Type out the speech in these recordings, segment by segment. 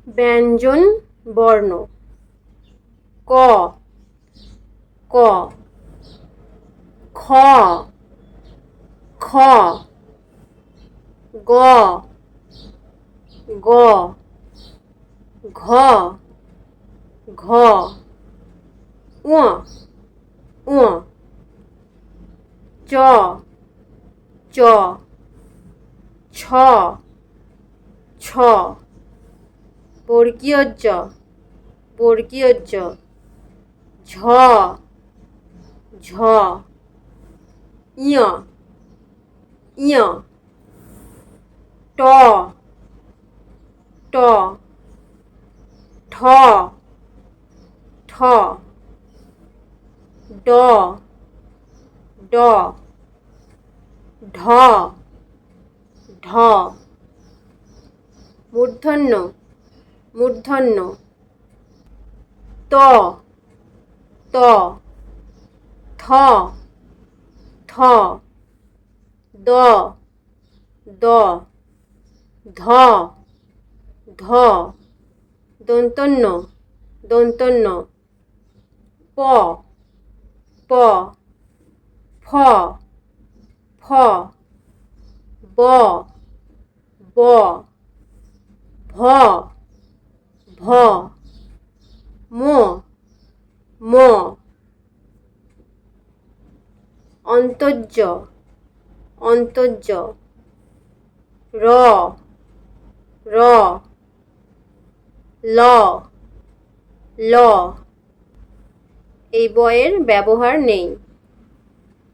ব্যঞ্জন বর্ণ ক ক খ খ গ গ ঘ ঘ ঙ ঙ চ চ ছ ছ বর্গীয় জ বর্গীয় জ ঝ ঝ ইয় ইয় ট ট ঠ ঠ ড ড ঢ ঢ মূর্ধন্য মূর্ধন্য ত ত থ থ দ দ ধ ধ দন্তন্য দন্তন্য প প ফ ফ ব ব ভ ভ ম ম অন্তর্য অন্তর্য র র ল ল এই বয়ের ব্যবহার নেই।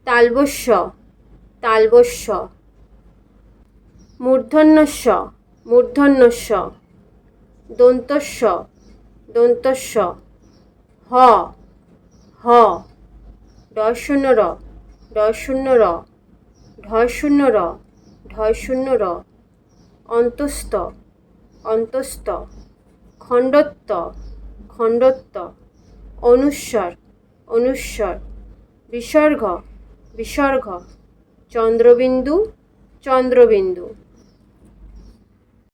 তালবস্য তালবস্য মূর্ধন্যস্য মূর্ধন্যস্য দন্তস্য দন্তস্য হ হ ঢ র ঢ র ঢ র ঢ র অন্তস্থ অন্তস্থ খণ্ডত্ব খণ্ডত্ব অনুস্বর অনুস্বর বিসর্গ বিসর্গ চন্দ্রবিন্দু চন্দ্রবিন্দু